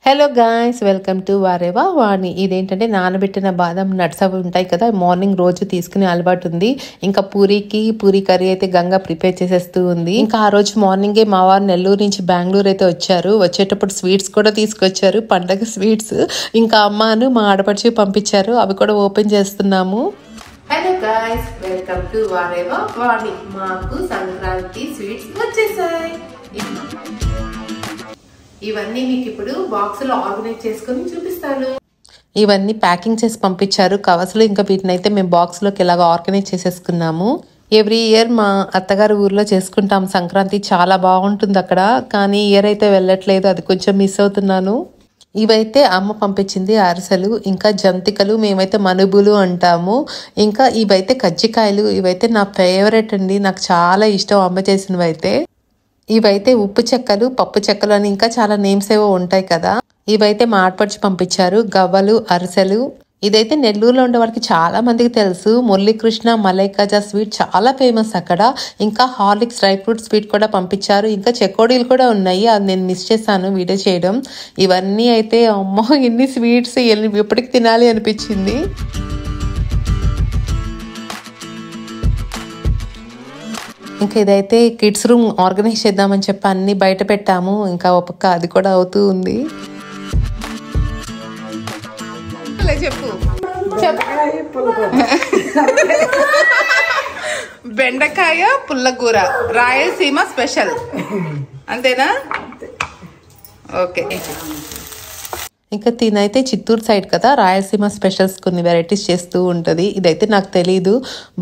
Hello guys, welcome to వారేవా వాణి. ఇదేంటంటే నానబెట్టిన బాదం నట్స్ అవి ఉంటాయి కదా, మార్నింగ్ రోజు తీసుకునే అలవాటు ఉంది. ఇంకా పూరీ కర్రీ అయితే గంగా ప్రిపేర్ చేసేస్తూ ఉంది. ఇంకా ఆ రోజు మార్నింగే మా వారు నెల్లూరు నుంచి బెంగళూరు అయితే వచ్చారు. వచ్చేటప్పుడు స్వీట్స్ కూడా తీసుకొచ్చారు, పండగ స్వీట్స్. ఇంకా అమ్మను మా ఆడపడిచి పంపించారు, అవి కూడా ఓపెన్ చేస్తున్నాము. హలో గాయ్స్, వెల్కమ్ టు వారేవా వాణి. మాకు సంక్రాంతి స్వీట్స్ వచ్చేసాయి. ఇవన్నీ మీకు ఇప్పుడు బాక్స్ లో ఆర్గనైజ్ చేసుకుని చూపిస్తాను. ఇవన్నీ ప్యాకింగ్ చేసి పంపించారు కవర్స్ లో. ఇంకా వీటిని అయితే మేము బాక్స్ లోకి ఇలాగ ఆర్గనైజ్ చేసేసుకున్నాము. ఎవ్రీ ఇయర్ మా అత్తగారి ఊర్లో చేసుకుంటాం సంక్రాంతి, చాలా బాగుంటుంది అక్కడ. కానీ ఇయర్ అయితే వెళ్ళట్లేదు, అది కొంచెం మిస్ అవుతున్నాను. ఇవైతే అమ్మ పంపించింది అరిసెలు, ఇంకా జంతికలు, మేమైతే మనుబులు అంటాము. ఇంకా ఇవైతే కజ్జికాయలు. ఇవైతే నా ఫేవరెట్ అండి, నాకు చాలా ఇష్టం అమ్మ చేసినవి అయితే. ఇవైతే ఉప్పు చెక్కలు, పప్పు చెక్కలు అని ఇంకా చాలా నేమ్స్ ఏవో ఉంటాయి కదా. ఇవైతే మా ఆడపడిచి పంపించారు, గవ్వలు, అరిసెలు. ఇదైతే నెల్లూరులో ఉండే వారికి చాలా మందికి తెలుసు. మురళీకృష్ణ మలై కాజా స్వీట్ చాలా ఫేమస్ అక్కడ. ఇంకా హార్లిక్స్ డ్రై ఫ్రూట్ స్వీట్ కూడా పంపించారు. ఇంకా చెకోడీలు కూడా ఉన్నాయి, అది నేను మిస్ చేశాను వీడియో చేయడం. ఇవన్నీ అయితే అమ్మో ఇన్ని స్వీట్స్ ఎప్పటికి తినాలి అనిపించింది. ఇంకా ఇదైతే కిడ్స్ రూమ్ ఆర్గనైజ్ చేద్దామని చెప్పి అన్ని బయట పెట్టాము. ఇంకా ఒక పక్క అది కూడా అవుతూ ఉంది. చెప్పు బెండకాయ పుల్లకూర, రాయలసీమ స్పెషల్, అంతేనా? ఓకే. ఇంకా తినైతే చిత్తూరు సైడ్ కదా, రాయలసీమ స్పెషల్స్ కొన్ని వెరైటీస్ చేస్తూ ఉంటది. ఇదైతే నాకు తెలీదు,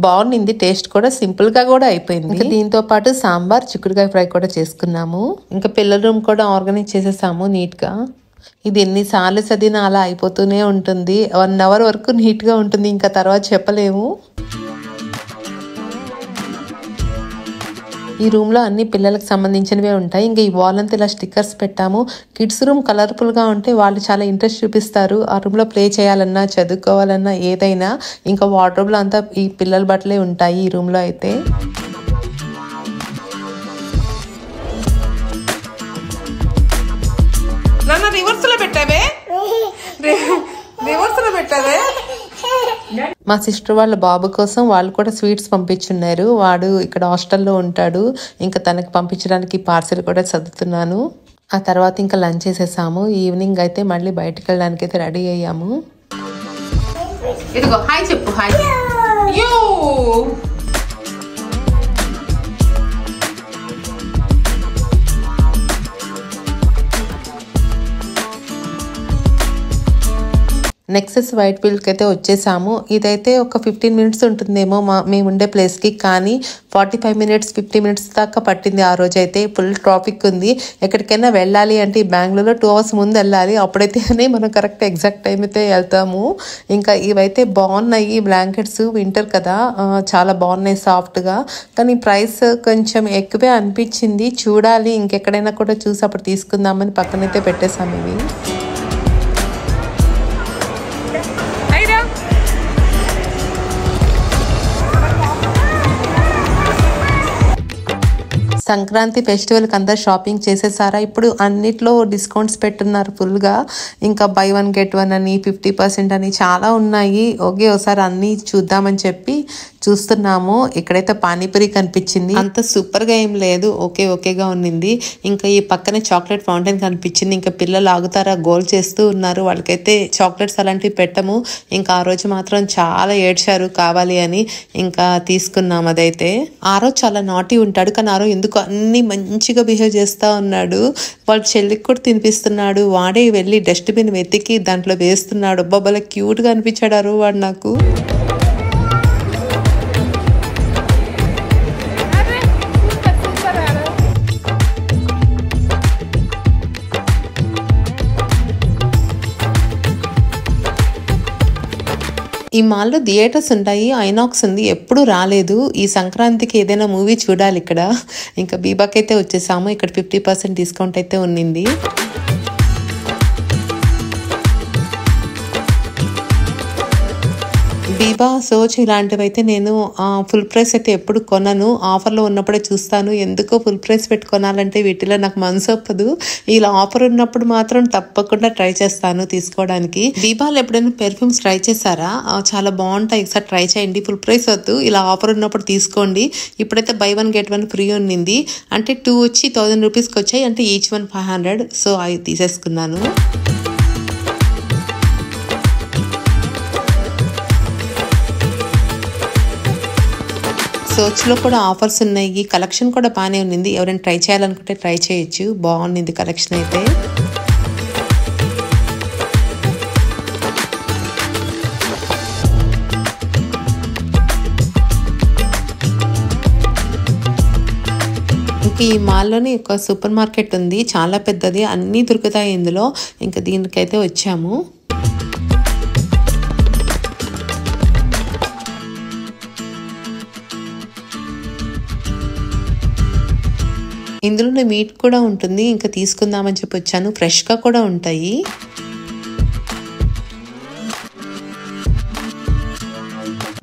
బాగుంది టేస్ట్ కూడా, సింపుల్ గా కూడా అయిపోయింది. ఇంకా దీంతో పాటు సాంబార్, చిక్కుడుకాయ ఫ్రై కూడా చేసుకున్నాము. ఇంకా పిల్లల రూమ్ కూడా ఆర్గనైజ్ చేసేసాము నీట్ గా. ఇది ఎన్నిసార్లు చదివినా అలా అయిపోతూనే ఉంటుంది. 1 hour వరకు నీట్ గా ఉంటుంది, ఇంకా తర్వాత చెప్పలేము. ఈ రూమ్ లో అన్ని పిల్లలకు సంబంధించినవే ఉంటాయి. ఇంకా ఈ వాల్ అంతా ఇలా స్టిక్కర్స్ పెట్టాము. కిడ్స్ రూమ్ కలర్ఫుల్ గా ఉంటే వాళ్ళు చాలా ఇంట్రెస్ట్ చూపిస్తారు. ఆ రూమ్ లో ప్లే చేయాలన్నా, చదువుకోవాలన్నా ఏదైనా. ఇంకా వార్డ్రోబ్ లో అంతా ఈ పిల్లల బట్టలే ఉంటాయి ఈ రూమ్ లో అయితే. మా సిస్టర్ వాళ్ళ బాబు కోసం వాళ్ళు కూడా స్వీట్స్ పంపించున్నారు. వాడు ఇక్కడ హాస్టల్లో ఉంటాడు. ఇంకా తనకి పంపించడానికి పార్సెల్ కూడా చదువుతున్నాను. ఆ తర్వాత ఇంకా లంచ్ చేసేసాము. ఈవినింగ్ అయితే మళ్ళీ బయటకు వెళ్ళడానికి అయితే రెడీ అయ్యాము. ఇదిగో హాయ్ చెప్పు. హాయ్. నెక్సెస్ వైట్ ఫీల్డ్కి అయితే వచ్చేసాము. ఇదైతే ఒక 15 minutes ఉంటుందేమో మేము ఉండే ప్లేస్కి, కానీ 45 minutes 50 minutes దాకా పట్టింది. ఆ రోజు అయితే ఫుల్ ట్రాఫిక్ ఉంది. ఎక్కడికైనా వెళ్ళాలి అంటే బెంగళూరులో 2 hours ముందు వెళ్ళాలి, అప్పుడైతేనే మనం కరెక్ట్ ఎగ్జాక్ట్ టైం అయితే వెళ్తాము. ఇంకా ఇవైతే బాగున్నాయి బ్లాంకెట్స్, వింటర్ కదా చాలా బాగున్నాయి సాఫ్ట్గా. కానీ ప్రైస్ కొంచెం ఎక్కువే అనిపించింది. చూడాలి, ఇంకెక్కడైనా కూడా చూసి అప్పుడు తీసుకుందామని పక్కనైతే పెట్టేసాము ఇవి. సంక్రాంతి ఫెస్టివల్కి అందరు షాపింగ్ చేసేసారా? ఇప్పుడు అన్నిట్లో డిస్కౌంట్స్ పెట్టున్నారు ఫుల్గా. ఇంకా buy 1 get 1 అని, 50% అని చాలా ఉన్నాయి. ఒకసారి అన్నీ చూద్దామని చెప్పి చూస్తున్నాము. ఇక్కడైతే పానీపూరి కనిపించింది, అంత సూపర్గా ఏం లేదు, ఓకేగా ఉన్నింది. ఇంకా ఈ పక్కనే చాక్లెట్ ఫౌంటైన్ కనిపించింది. ఇంకా పిల్లలు ఆగుతారా గోల్ చేస్తూ ఉన్నారు. వాళ్ళకైతే చాక్లెట్స్ అలాంటివి పెట్టము. ఇంకా ఆ రోజు మాత్రం చాలా ఏడ్చారు కావాలి అని. ఇంకా తీసుకున్నాం అదైతే. ఆ రోజు చాలా నాటి ఉంటాడు, కానీ ఆ రోజు ఎందుకు అన్ని మంచిగా బిహేవ్ చేస్తా ఉన్నాడు. వాళ్ళ చెల్లికి కూడా తినిపిస్తున్నాడు. వాడే వెళ్ళి డస్ట్బిన్ వెతికి దాంట్లో వేస్తున్నాడు. అబ్బాబల క్యూట్ గా అనిపించాడు వాడు నాకు. ఈ మాల్లో థియేటర్స్ ఉంటాయి, ఐనాక్స్ ఉంది, ఎప్పుడు రాలేదు. ఈ సంక్రాంతికి ఏదైనా మూవీ చూడాలి ఇక్కడ. ఇంకా బీబాకి అయితే వచ్చేసాము. ఇక్కడ 50% డిస్కౌంట్ అయితే ఉన్నింది. బీబా సోచ్ ఇలాంటివి అయితే నేను ఫుల్ ప్రైస్ అయితే ఎప్పుడు కొనను, ఆఫర్లో ఉన్నప్పుడే చూస్తాను. ఎందుకో ఫుల్ ప్రైస్ పెట్టి కొనాలంటే వీటిలో నాకు మనసు ఒప్పదు. ఇలా ఆఫర్ ఉన్నప్పుడు మాత్రం తప్పకుండా ట్రై చేస్తాను తీసుకోవడానికి. బీబాలో ఎప్పుడైనా పెర్ఫ్యూమ్స్ ట్రై చేశారా? చాలా బాగుంటాయి, ఒకసారి ట్రై చేయండి. ఫుల్ ప్రైస్ వద్దు, ఇలా ఆఫర్ ఉన్నప్పుడు తీసుకోండి. ఇప్పుడైతే బై 1 get 1 ఫ్రీ ఉన్నింది, అంటే 2 వచ్చి 1000 రూపీస్కి వచ్చాయి, అంటే ఈచ్ 1 500. సో అవి తీసేసుకున్నాను. సోచ్లో కూడా ఆఫర్స్ ఉన్నాయి, కలెక్షన్ కూడా బాగానే ఉంది. ఎవరైనా ట్రై చేయాలనుకుంటే ట్రై చేయొచ్చు, బాగుంది కలెక్షన్ అయితే. ఇంకా ఈ మాల్లోనే ఒక సూపర్ మార్కెట్ ఉంది, చాలా పెద్దది, అన్నీ దొరుకుతాయి ఇందులో. ఇంకా దీనికైతే వచ్చాము. ఇందులోనే మీట్ కూడా ఉంటుంది, ఇంకా తీసుకుందామని చెప్పి వచ్చాను. ఫ్రెష్గా కూడా ఉంటాయి.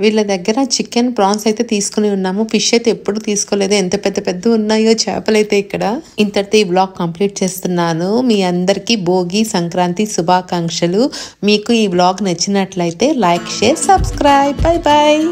వీళ్ళ దగ్గర చికెన్, ప్రాన్స్ అయితే తీసుకుని ఉన్నాము. ఫిష్ అయితే ఎప్పుడు తీసుకోలేదు, ఎంత పెద్ద పెద్ద ఉన్నాయో చేపలు అయితే ఇక్కడ. ఇంతటితో ఈ బ్లాగ్ కంప్లీట్ చేస్తున్నాను. మీ అందరికీ భోగి సంక్రాంతి శుభాకాంక్షలు. మీకు ఈ బ్లాగ్ నచ్చినట్లయితే like, share, subscribe. Bye bye.